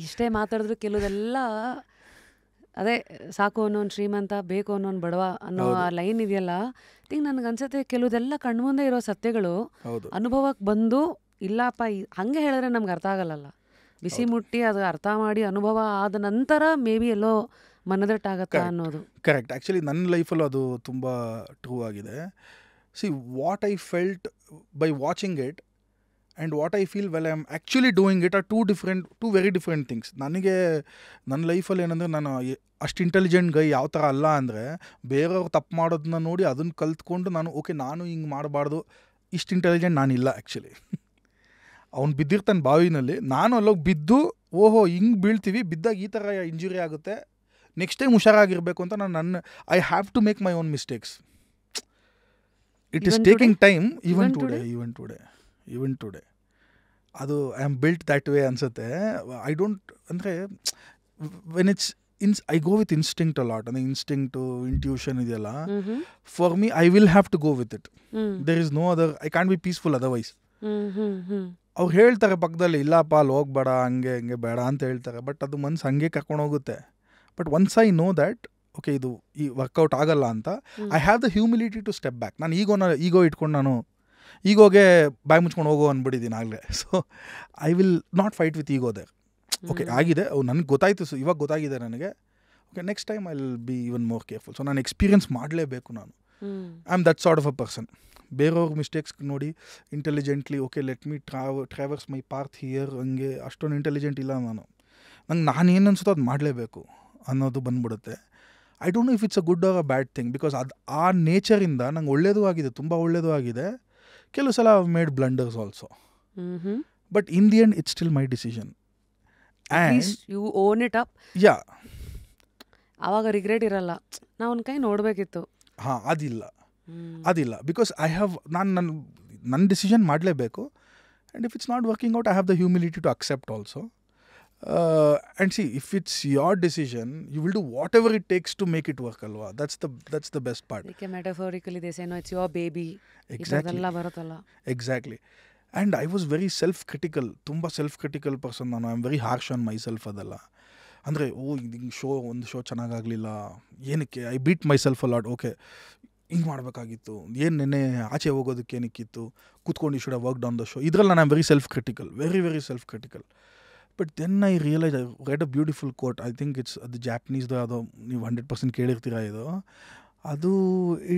ಇಷ್ಟೇ ಮಾತಾಡಿದ್ರು ಕೆಲವುದೆಲ್ಲ ಅದೇ ಸಾಕು ಅನ್ನೋನು ಶ್ರೀಮಂತ, ಬೇಕು ಅನ್ನೋನು ಬಡವ ಅನ್ನೋ ಆ ಲೈನ್ ಇದೆಯಲ್ಲ, ಥಿಂಕ್ ನನಗನ್ಸುತ್ತೆ ಕೆಲವುದೆಲ್ಲ ಕಣ್ಮುಂದೆ ಇರೋ ಸತ್ಯಗಳು ಅನುಭವಕ್ಕೆ ಬಂದು ಇಲ್ಲಪ್ಪ ಹಂಗೆ ಹೇಳಿದ್ರೆ ನಮ್ಗೆ ಅರ್ಥ ಆಗಲ್ಲಲ್ಲ. ಬಿಸಿ ಮುಟ್ಟಿ ಅದು ಅರ್ಥ ಮಾಡಿ ಅನುಭವ ಆದ ನಂತರ ಮೇ ಬಿ ಎಲ್ಲೋ ಮನದಟ್ಟಾಗತ್ತಾ ಅನ್ನೋದು. ಕರೆಕ್ಟ್. ಆ್ಯಕ್ಚುಲಿ ನನ್ನ ಲೈಫಲ್ಲೂ ಅದು ತುಂಬ ಟ್ರೂ ಆಗಿದೆ. See what I felt by watching it and what I feel well I am actually doing it are two very different things. ನನಗೆ ನನ್ನ ಲೈಫಲ್ಲಿ ಏನಂದರೆ ನಾನು ಅಷ್ಟು ಇಂಟೆಲಿಜೆಂಟ್ ಗೈ ಯಾವ ಥರ ಅಲ್ಲ ಅಂದರೆ, ಬೇರೆಯವ್ರು ತಪ್ಪು ಮಾಡೋದನ್ನ ನೋಡಿ ಅದನ್ನು ಕಲ್ತ್ಕೊಂಡು ನಾನು ಹಿಂಗೆ ಮಾಡಬಾರ್ದು, ಇಷ್ಟು ಇಂಟೆಲಿಜೆಂಟ್ ನಾನಿಲ್ಲ ಆ್ಯಕ್ಚುಲಿ. ಅವ್ನು ಬಿದ್ದಿರ್ತಾನೆ ಬಾವಿನಲ್ಲಿ, ನಾನು ಅಲ್ಲೋಗಿ ಬಿದ್ದು ಓಹೋ ಹಿಂಗೆ ಬೀಳ್ತೀವಿ, ಬಿದ್ದಾಗ ಈ ಥರ ಇಂಜುರಿ ಆಗುತ್ತೆ, ನೆಕ್ಸ್ಟ್ ಟೈಮ್ ಹುಷಾರಾಗಿರಬೇಕು ಅಂತ I have to make my own mistakes. It is taking time even today. ಅದು I am built that way ಅನಿಸುತ್ತೆ. ಐ ಡೋಂಟ್ ಅಂದರೆ when I go with instinct a lot. ಅಂದರೆ ಇನ್ಸ್ಟಿಂಕ್ಟು ಇಂಟ್ಯೂಷನ್ ಇದೆಯಲ್ಲ, for me I will have to go with it. There is no other, I can be peaceful otherwise. ಅವ್ರು ಹೇಳ್ತಾರೆ ಪಕ್ಕದಲ್ಲಿ, ಇಲ್ಲಪ್ಪ ಅಲ್ಲಿ ಹೋಗ್ಬೇಡ, ಹಂಗೆ ಬೇಡ ಅಂತ ಹೇಳ್ತಾರೆ, ಬಟ್ ಅದು ಮನ್ಸು ಹಂಗೆ ಕರ್ಕೊಂಡು ಹೋಗುತ್ತೆ. But once I know that okay ಇದು ಈ ವರ್ಕೌಟ್ ಆಗಲ್ಲ ಅಂತ, I have the humility to step back. ನಾನು ಈಗೋ ಇಟ್ಕೊಂಡು ನಾನು ಈಗೋಗೆ ಬಾಯಿ ಮುಚ್ಕೊಂಡು ಹೋಗೋ ಅಂದ್ಬಿಟ್ಟಿದ್ದೀನಿ ಆಗಲೇ. So I will not fight with ego there. Okay ಆಗಿದೆ, ನನಗೆ ಗೊತ್ತಾಯಿತು, ಸೊ ಇವಾಗ ಗೊತ್ತಾಗಿದೆ ನನಗೆ, okay next time I will be even more careful. So ನಾನು ಎಕ್ಸ್ಪೀರಿಯನ್ಸ್ ಮಾಡಲೇಬೇಕು. ನಾನು I am that sort of a person. ಬೇರೆಯವ್ರ ಮಿಸ್ಟೇಕ್ಸ್ ನೋಡಿ intelligently okay let me traverse my path here, ಹಂಗೆ ಅಷ್ಟೊಂದು ಇಂಟೆಲಿಜೆಂಟ್ ಇಲ್ಲ ನಾನೇನು ಅನ್ಸುತ್ತೋ ಅದು ಮಾಡಲೇಬೇಕು ಅನ್ನೋದು ಬಂದ್ಬಿಡುತ್ತೆ. I don't know if it's a good or a bad thing, because ಅದು ಆ ನೇಚರಿಂದ ನಂಗೆ ಒಳ್ಳೇದು ಆಗಿದೆ, ತುಂಬ ಒಳ್ಳೇದು ಆಗಿದೆ. ಕೆಲವು ಸಲ I made blunders also, but in the end it's still my decision and you own it up. Yeah, ಆವಾಗ ರಿಗ್ರೆಟ್ ಇರಲ್ಲ, ನಾವು ಒಂದು ಕೈ ನೋಡಬೇಕಿತ್ತು. ಹಾಂ, ಅದಿಲ್ಲ ಬಿಕಾಸ್ ಐ ಹ್ಯಾವ್ ನನ್ನ ಡಿಸಿಷನ್ ಮಾಡಲೇಬೇಕು. And if it's not working out, I have the humility to accept also. And see, if it's your decision, you will do whatever it takes to make it work ಅಲ್ವಾ. That's the best part. Metaphorically they say no it's your baby. Exactly ಬರುತ್ತಲ್ಲ. Exactly. And I was very self critical, ತುಂಬ self critical person ನಾನು. I am very harsh on myself. ಅದೆಲ್ಲ ಅಂದರೆ ಒಂದು show ಚೆನ್ನಾಗಾಗಲಿಲ್ಲ, ಏನಕ್ಕೆ I beat myself a lot. Okay ಹಿಂಗೆ ಮಾಡಬೇಕಾಗಿತ್ತು, ಏನು ನೆನ್ನೆ ಆಚೆ ಹೋಗೋದಕ್ಕೆ ಏನಕ್ಕಿತ್ತು, ಕೂತ್ಕೊಂಡು you should have worked on the show. ಇದರಲ್ಲಿ ನಾನು very self critical, very self critical. But then I realise, I read a beautiful quote, I think it's ಅದು ಜಾಪನೀಸ್ದು, ಅದು ನೀವು 100% ಕೇಳಿರ್ತೀರ ಇದು. ಅದು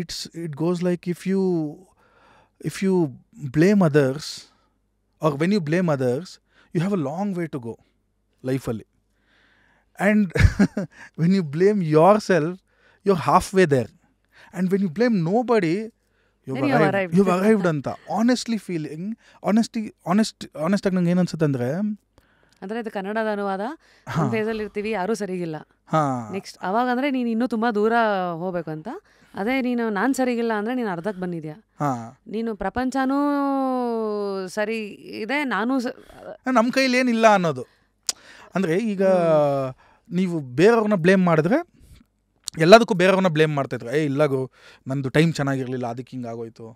it goes like if you blame others or when you blame others, you have a long way to go ಲೈಫಲ್ಲಿ. And when you blame yourself, you are half way there. And when you blame nobody, you've arrived ಅಂತ. Honestly feeling, ಆನೆಸ್ಟಾಗಿ ನಂಗೆ ಏನು ಅನ್ಸುತ್ತೆ ಅಂದರೆ ಇದು ಕನ್ನಡದ ಅನುವಾದ. ಫೇಸಲ್ಲಿ ಇರ್ತೀವಿ, ಯಾರೂ ಸರಿಗಿಲ್ಲ, ನೆಕ್ಸ್ಟ್ ಅವಾಗ ಅಂದರೆ ನೀನು ಇನ್ನೂ ತುಂಬ ದೂರ ಹೋಗ್ಬೇಕು ಅಂತ. ಅದೇ ನಾನು ಸರಿಗಿಲ್ಲ ಅಂದರೆ ನೀನು ಅರ್ಧಕ್ಕೆ ಬಂದಿದ್ಯಾ, ನೀನು ಪ್ರಪಂಚನೂ ಸರಿ ಇದೆ, ನಾನು ನಮ್ಮ ಕೈಲಿ ಏನಿಲ್ಲ ಅನ್ನೋದು. ಅಂದರೆ ಈಗ ನೀವು ಬೇರೆಯವ್ರನ್ನ ಬ್ಲೇಮ್ ಮಾಡಿದ್ರೆ ಎಲ್ಲದಕ್ಕೂ ಬೇರೆಯವ್ರನ್ನ ಬ್ಲೇಮ್ ಮಾಡ್ತಾಯಿದ್ರು. ಇಲ್ಲಾಗು ನಂದು ಟೈಮ್ ಚೆನ್ನಾಗಿರಲಿಲ್ಲ, ಅದಕ್ಕೆ ಹಿಂಗೆ ಆಗೋಯ್ತು,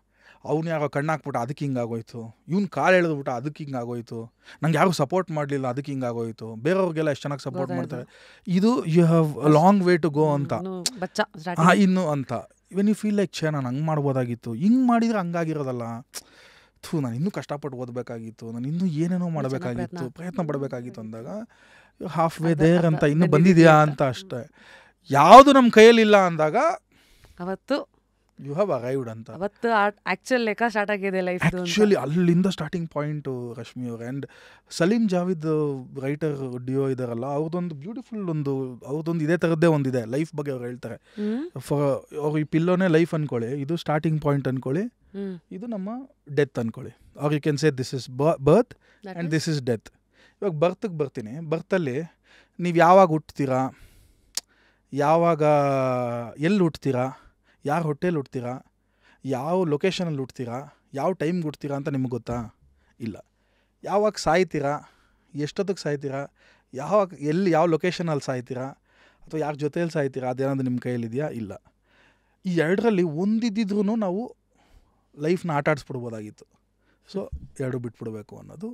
ಅವ್ನು ಯಾರೋ ಕಣ್ಣಾಕ್ಬಿಟ್ಟು ಅದಕ್ಕೆ ಹಿಂಗೆ ಆಗೋಯ್ತು, ಇವ್ನು ಕಾಲು ಎಳೆದ್ಬಿಟ್ಟು ಅದಕ್ಕೆ ಹಿಂಗೆ ಆಗೋಯ್ತು, ನಂಗೆ ಯಾರು ಸಪೋರ್ಟ್ ಮಾಡಲಿಲ್ಲ ಅದಕ್ಕೆ ಹಿಂಗೆ ಆಗೋಯ್ತು, ಬೇರೆಯವ್ರಿಗೆಲ್ಲ ಎಷ್ಟು ಚೆನ್ನಾಗಿ ಸಪೋರ್ಟ್ ಮಾಡ್ತಾರೆ. ಇದು you have a long way to go ಅಂತ. ಇನ್ನು ಅಂತ ವೆನ್ ಯು ಫೀಲ್ ಲೈಕ್ ನಾನು ಹಂಗೆ ಮಾಡ್ಬೋದಾಗಿತ್ತು, ಹಿಂಗೆ ಮಾಡಿದರೆ ಹಂಗಾಗಿರೋದಲ್ಲ, ನಾನು ಇನ್ನೂ ಕಷ್ಟಪಟ್ಟು ಓದಬೇಕಾಗಿತ್ತು, ನಾನು ಇನ್ನೂ ಏನೇನೋ ಮಾಡಬೇಕಾಗಿತ್ತು, ಪ್ರಯತ್ನ ಪಡಬೇಕಾಗಿತ್ತು ಅಂದಾಗ ಹಾಫ್ ವೇ ದೇರ್ ಅಂತ, ಇನ್ನೂ ಬಂದಿದೆಯಾ ಅಂತ ಅಷ್ಟೇ. ಯಾವುದು ನಮ್ಮ ಕೈಯಲ್ಲಿಲ್ಲ ಅಂದಾಗ ಅವತ್ತು ಯು ಹ್ಯಾವ್ ಅರೈವ್ಡ್ ಅಂತ. ಅವತ್ತು ಆ್ಯಕ್ಚುಲ್ ಲೆಕ್ಕ ಸ್ಟಾರ್ಟ್ ಆಗಿದೆ ಲೈಫ್. ಆ್ಯಕ್ಚುಲಿ ಅಲ್ಲಿಂದ ಸ್ಟಾರ್ಟಿಂಗ್ ಪಾಯಿಂಟು ರಶ್ಮಿ ಅವ್ರು. And Salim Javed writer duo ಇದಾರಲ್ಲ, ಅವ್ರದ್ದೊಂದು ಬ್ಯೂಟಿಫುಲ್ ಅವ್ರದ್ದೊಂದು ಇದೇ ಥರದ್ದೇ ಒಂದಿದೆ ಲೈಫ್ ಬಗ್ಗೆ ಅವ್ರು ಹೇಳ್ತಾರೆ. ಅವ್ರು ಈ ಪಿಲ್ಲೋನೇ ಲೈಫ್ ಅಂದ್ಕೊಳ್ಳಿ, ಇದು ಸ್ಟಾರ್ಟಿಂಗ್ ಪಾಯಿಂಟ್ ಅಂದ್ಕೊಳ್ಳಿ, ಇದು ನಮ್ಮ ಡೆತ್ ಅಂದ್ಕೊಳ್ಳಿ. ಅವ್ರು you can say this is birth and this is death. ಇವಾಗ ಬರ್ತಿಗೆ ಬರ್ತೀನಿ. ಬರ್ತಲ್ಲಿ ನೀವು ಯಾವಾಗ ಹುಟ್ತೀರಾ, ಯಾವಾಗ ಎಲ್ಲಿ ಹುಟ್ತೀರಾ, ಯಾರ ಹೊಟ್ಟೆಯಲ್ಲಿ ಹುಟ್ತೀರಾ, ಯಾವ ಲೊಕೇಶನಲ್ಲಿ ಹುಟ್ತೀರಾ, ಯಾವ ಟೈಮ್ಗೆ ಹುಟ್ತೀರಾ ಅಂತ ನಿಮಗೆ ಗೊತ್ತಾ? ಇಲ್ಲ. ಯಾವಾಗ ಸಾಯ್ತೀರಾ, ಎಷ್ಟೊತ್ತಿಗೆ ಸಾಯ್ತೀರಾ, ಯಾವ ಲೊಕೇಶನಲ್ಲಿ ಸಾಯ್ತೀರಾ, ಅಥವಾ ಯಾರ ಜೊತೆಯಲ್ಲಿ ಸಾಯ್ತೀರಾ, ಅದೇನಾದ್ರು ನಿಮ್ಮ ಕೈಯಲ್ಲಿದೆಯಾ? ಇಲ್ಲ. ಈ ಎರಡರಲ್ಲಿ ಒಂದಿದ್ದಿದ್ರೂ ನಾವು ಲೈಫ್ನ ಆಟ ಆಡಿಸ್ಬಿಡ್ಬೋದಾಗಿತ್ತು. ಸೊ ಎರಡು ಬಿಟ್ಬಿಡ್ಬೇಕು ಅನ್ನೋದು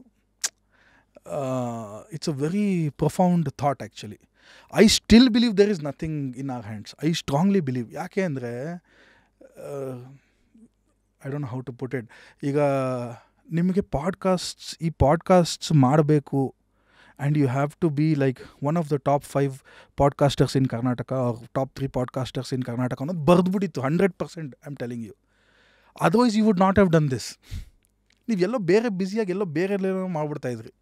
It's a very profound thought actually. I still believe there is nothing in our hands. I strongly believe. ಯಾಕೆ ಅಂದರೆ I don't know how to put it. ಈಗ ನಿಮಗೆ ಈ ಪಾಡ್ಕಾಸ್ಟ್ಸ್ ಮಾಡಬೇಕು and you have to be like one of the top 5 podcasters in Karnataka or top 3 podcasters in Karnataka ಅನ್ನೋದು ಬರೆದ್ಬಿಟ್ಟಿತ್ತು 100%. I am telling you. Otherwise you would not have done this. ನೀವೆಲ್ಲೋ ಬೇರೆ ಬ್ಯುಸಿಯಾಗಿ ಎಲ್ಲೋ ಬೇರೆ ಎಲ್ಲೋ ಮಾಡ್ಬಿಡ್ತಾಯಿದ್ರಿ.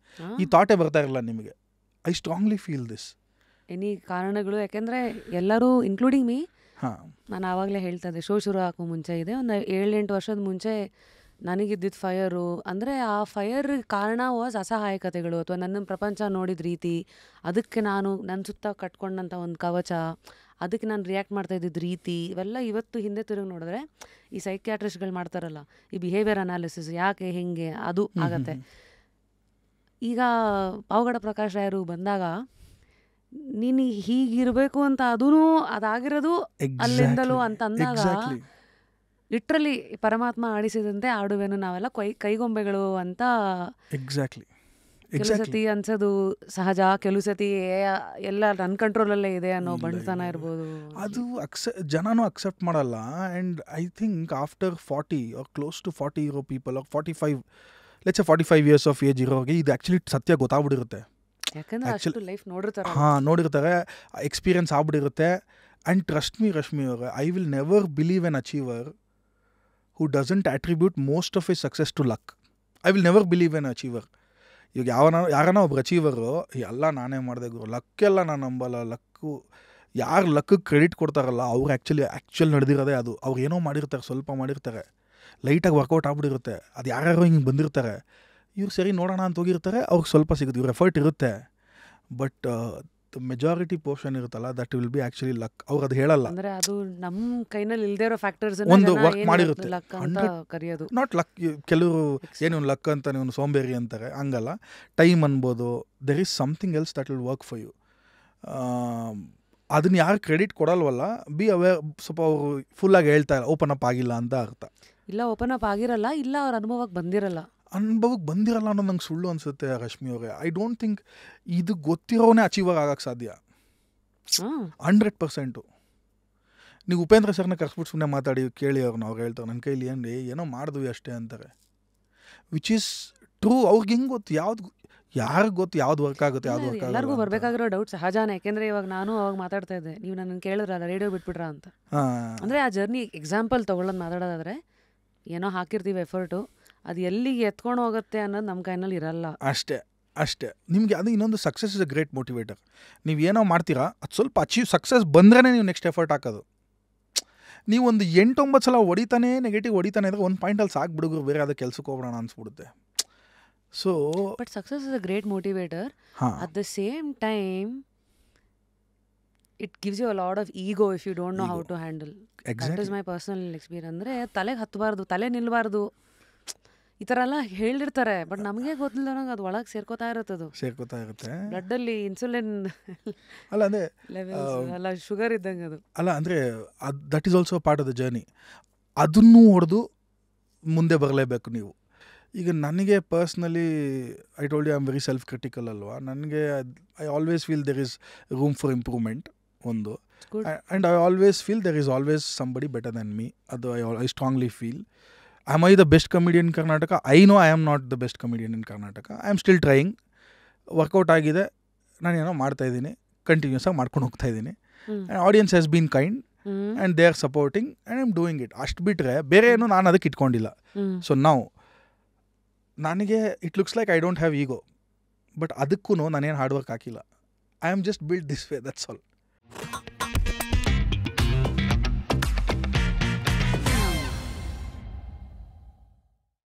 ಈ ಥಾಟೇ ಬರ್ತಾ ಇರಲ್ಲ ನಿಮಗೆ. I strongly feel this. Any ಕಾರಣಗಳು, ಯಾಕೆಂದರೆ ಎಲ್ಲರೂ ಇನ್ಕ್ಲೂಡಿಂಗ್ ಮೀ, ಹಾಂ, ನಾನು ಆವಾಗಲೇ ಹೇಳ್ತಾ ಇದ್ದೆ, ಶುರು ಹಾಕೋ ಮುಂಚೆ ಇದೆ ಒಂದು 7-8 ವರ್ಷದ ಮುಂಚೆ ನನಗಿದ್ದಿದ್ದು ಫೈರು ಅಂದರೆ ಆ ಫೈರ್ ಕಾರಣ ವಾಸ್ ಅಸಹಾಯಕತೆಗಳು ಅಥವಾ ನನ್ನ ಪ್ರಪಂಚ ನೋಡಿದ ರೀತಿ, ಅದಕ್ಕೆ ನಾನು ನನ್ನ ಸುತ್ತ ಕಟ್ಕೊಂಡಂಥ ಒಂದು ಕವಚ, ಅದಕ್ಕೆ ನಾನು ರಿಯಾಕ್ಟ್ ಮಾಡ್ತಾ ಇದ್ದಿದ್ದು ರೀತಿ, ಇವೆಲ್ಲ ಇವತ್ತು ಹಿಂದೆ ತಿರುಗಿ ನೋಡಿದ್ರೆ ಈ ಸೈಕ್ಯಾಟ್ರಿಸ್ಟ್ಗಳು ಮಾಡ್ತಾರಲ್ಲ ಈ ಬಿಹೇವಿಯರ್ ಅನಾಲಿಸಿಸ್, ಯಾಕೆ ಹೆಂಗೆ ಅದು ಆಗತ್ತೆ. ಈಗ ಪಾವಗಡ ಪ್ರಕಾಶ್ ರಾಯರು ಬಂದಾಗ ನೀನು ಹೀಗಿರಬೇಕು ಅಂತ ಅದೂ ಅದಾಗಿರೋದು ಅಲ್ಲಿಂದಲೂ ಅಂತ ಅಂದಾಗ ಲಿಟ್ರಲಿ ಪರಮಾತ್ಮ ಆಡಿಸಿದಂತೆ ಆಡುವೆನು ನಾವೆಲ್ಲ ಕೈಗೊಂಬೆಗಳು ಅಂತ ಎಕ್ಸಾಕ್ಟ್ಲಿ ಕೆಲವು ಸತಿ ಅನ್ಸೋದು ಸಹಜ, ಕೆಲವು ಸತಿ ಎಲ್ಲ ನನ್ನ ಕಂಟ್ರೋಲಲ್ಲೇ ಇದೆ ಅನ್ನೋ ಬಂಡತನ ಇರ್ಬೋದು. ಅದು ಜನನೂ ಅಕ್ಸೆಪ್ಟ್ ಮಾಡಲ್ಲ. And I think after 40 or close to 40 ಇರೋ people or 45, let's say 45 years of age ಇರೋರಿಗೆ ಇದು ಆ್ಯಕ್ಚುಲಿ ಸತ್ಯ ಗೊತ್ತಾಗ್ಬಿಟ್ಟಿರುತ್ತೆ. ಯಾಕಂದ್ರೆ ಅಷ್ಟು ಲೈಫ್ ನೋಡಿರ್ತಾರೆ. ಹಾಂ, ನೋಡಿರ್ತಾರೆ, ಎಕ್ಸ್ಪೀರಿಯನ್ಸ್ ಆಗ್ಬಿಟ್ಟಿರುತ್ತೆ. ಆ್ಯಂಡ್ ಟ್ರಸ್ಟ್ ಮೀ ರಶ್ಮಿ ಅವರೇ, I will never believe an achiever who doesn't attribute most of his success to luck. I will never believe an achiever. ಈಗ ಯಾರನ್ನ ಒಬ್ರು ಅಚೀವರು ಎಲ್ಲ ನಾನೇ ಮಾಡಿದೆ ಗುರು, ಲಕ್ಕೆಲ್ಲ ನಾನು ನಂಬಲ್ಲ. ಯಾರು ಲಕ್ಕಿಗೆ ಕ್ರೆಡಿಟ್ ಕೊಡ್ತಾರಲ್ಲ ಅವ್ರು ಆ್ಯಕ್ಚುಲ್ ನಡೆದಿರೋದೇ ಅದು. ಅವ್ರು ಏನೋ ಮಾಡಿರ್ತಾರೆ, ಸ್ವಲ್ಪ ಮಾಡಿರ್ತಾರೆ, ಲೈಟಾಗಿ ವರ್ಕೌಟ್ ಆಗ್ಬಿಟ್ಟಿರುತ್ತೆ, ಅದು ಯಾರ್ಯಾರೋ ಹಿಂಗೆ ಬಂದಿರ್ತಾರೆ, ಇವ್ರು ಸರಿ ನೋಡೋಣ ಅಂತ ಹೋಗಿರ್ತಾರೆ, ಅವ್ರಿಗೆ ಸ್ವಲ್ಪ ಸಿಗುತ್ತೆ, ಇವ್ರ ಎಫರ್ಟ್ ಇರುತ್ತೆ. ಬಟ್ ಮೆಜಾರಿಟಿ ಪೋರ್ಷನ್ ಇರುತ್ತಲ್ಲ, that will be actually luck. ಅವ್ರು ಅದು ಹೇಳಲ್ಲ. ಅಂದ್ರೆ ಅದು ನಮ್ಮ ಕೈನಲ್ಲಿ ಇಲ್ದೇ ಇರೋ ಫ್ಯಾಕ್ಟರ್ಸ್ ಒಂದು ವರ್ಕ್ ಮಾಡಿರುತ್ತೆ, ಕರೆಯೋದು ನಾಟ್ ಲಕ್. ಕೆಲವರು ಏನು ಲಕ್ ಅಂತ ನೀವು ಸೋಂಬೇರಿ ಅಂತಾರೆ, ಹಂಗಲ್ಲ. ಟೈಮ್ ಅನ್ಬೋದು, there is something else that will work for you. ಅದನ್ನ ಯಾರು ಕ್ರೆಡಿಟ್ ಕೊಡಲ್ವಲ್ಲ, ಬಿ ಅವೇರ್. ಸ್ವಲ್ಪ ಅವರು ಫುಲ್ಲಾಗಿ ಹೇಳ್ತಾ ಇಲ್ಲ, ಓಪನ್ ಅಪ್ ಆಗಿಲ್ಲ ಅಂತ ಅರ್ಥ. ಇಲ್ಲ ಓಪನ್ ಅಪ್ ಆಗಿರಲ್ಲ, ಇಲ್ಲ ಅವ್ರ ಅನುಭವಕ್ಕೆ ಬಂದಿರಲ್ಲ ಅನ್ನೋದು ನಂಗೆ ಸುಳ್ಳು ಅನಿಸುತ್ತೆ ರಶ್ಮಿ ಅವರೇ. ಐ ಡೋಂಟ್ ಥಿಂಕ್ ಇದು ಗೊತ್ತಿರೋನೇ ಅಚೀವರ್ ಆಗಕ್ಕೆ ಸಾಧ್ಯ 100%. ನೀವು ಉಪೇಂದ್ರ ಸರ್ನ ಕರ್ಸ್ಬಿಟ್ಟು ಸುಮ್ಮನೆ ಮಾತಾಡಿ ಕೇಳಿ ಅವ್ರನ್ನ, ಅವ್ರು ಹೇಳ್ತಾರೆ ನನ್ನ ಕೈಲಿ ಏನೋ ಮಾಡಿದ್ವಿ ಅಷ್ಟೇ ಅಂತಾರೆ, ವಿಚ್ ಈಸ್ ಟ್ರೂ. ಅವ್ರಿಗೆ ಹೆಂಗೆ ಗೊತ್ತು ಯಾರಿಗೆ ಗೊತ್ತು ಯಾವ್ದು ವರ್ಕ್ ಆಗುತ್ತೆ, ಯಾವ್ದು ವರ್ಕ್ ಆಗುತ್ತೆ. ಎಲ್ಲರಿಗೂ ಬರಬೇಕಾಗಿರೋ ಡೌಟ್ ಸಹಜಾನೇ. ಯಾಕೆಂದರೆ ಇವಾಗ ನಾನು ಅವಾಗ ಮಾತಾಡ್ತಾ ಇದ್ದೆ, ನೀವು ನನ್ನ ಕೇಳಿದ್ರಲ್ಲ ರೇಡಿಯೋ ಬಿಟ್ಬಿಟ್ರಾ ಅಂತ. ಅಂದರೆ ಆ ಜರ್ನಿ ಎಕ್ಸಾಂಪಲ್ ತೊಗೊಳ್ಳೋದು ಮಾತಾಡೋದಾದರೆ, ಏನೋ ಹಾಕಿರ್ತೀವಿ ಎಫರ್ಟು, ಅದು ಎಲ್ಲಿಗೆ ಎತ್ಕೊಂಡು ಹೋಗುತ್ತೆ ಅನ್ನೋದು ನಮ್ಮ ಕೈನಲ್ಲಿ ಇರಲ್ಲ. ಅಷ್ಟೇ ನಿಮಗೆ ಅದು ಇನ್ನೊಂದು success is a great motivator. ನೀವು ಏನೋ ಮಾಡ್ತೀರಾ, ಅದು ಸ್ವಲ್ಪ ಸಕ್ಸಸ್ ಬಂದ್ರೇ ನೀವು ನೆಕ್ಸ್ಟ್ ಎಫರ್ಟ್ ಹಾಕೋದು. ನೀವು ಒಂದು 8-9 ಸಲ ನೆಗೆಟಿವ್ ಹೊಡಿತಾನೆ ಅಂದರೆ ಒಂದು ಪಾಯಿಂಟಲ್ಲಿ ಸಾಕು ಬಿಡುಗರು, ಬೇರೆ ಅದಕ್ಕೆ ಕೆಲ್ಸಕ್ಕೆ ಹೋಗೋಣ ಅನ್ಸ್ಬಿಡುತ್ತೆ. So but success is a great motivator. At the same time it gives you a lot of ego if you don't know how to handle. That is my personal experience. ಅಂದರೆ ತಲೆಗೆ ಹತ್ತಬಾರ್ದು, ತಲೆ ನಿಲ್ಲಬಾರ್ದು, ಈ ಥರ ಎಲ್ಲ ಹೇಳಿರ್ತಾರೆ. ಬಟ್ ನಮಗೆ ಗೊತ್ತಿಲ್ಲ, ನಂಗೆ ಅದು ಒಳಗೆ ಸೇರ್ಕೋತಾ ಇರುತ್ತೆ ಬ್ಲಡ್ಡಲ್ಲಿ ಇನ್ಸುಲಿನ್ ಅಲ್ಲ, ಅದೇ ಲೆವೆಲ್ಸ್ ಅಲ್ಲ, ಶುಗರ್ ಇದ್ದಂಗೆ ಅದು. ಅಲ್ಲ ಅಂದರೆ that is also part of the journey. ಅದನ್ನು ಹೊಡೆದು ಮುಂದೆ ಬರಲೇಬೇಕು ನೀವು. ಈಗ ನನಗೆ personally I told you I am very self critical ಅಲ್ವಾ. ನನಗೆ I always feel there is room for improvement ಒಂದು. And I always feel there is always somebody better than me. ಅದು I strongly feel. Am I the best comedian in Karnataka? I know I am not the best comedian in Karnataka. I am still trying. Workout ಆಗಿದೆ, ನಾನೇನೋ ಮಾಡ್ತಾಯಿದ್ದೀನಿ, continuous ಆಗಿ ಮಾಡ್ಕೊಂಡು ಹೋಗ್ತಾಯಿದ್ದೀನಿ. Audience has been kind and they are supporting and I am doing it. ಅಷ್ಟು ಬಿಟ್ಟರೆ ಬೇರೆ ಏನು ನಾನು ಅದಕ್ಕೆ ಇಟ್ಕೊಂಡಿಲ್ಲ. ಸೊ ನಾವು ನನಗೆ it looks like I don't have ego, but ಅದಕ್ಕೂ ನಾನೇನು ಹಾರ್ಡ್ ವರ್ಕ್ ಹಾಕಿಲ್ಲ. I am just build this way, that's all.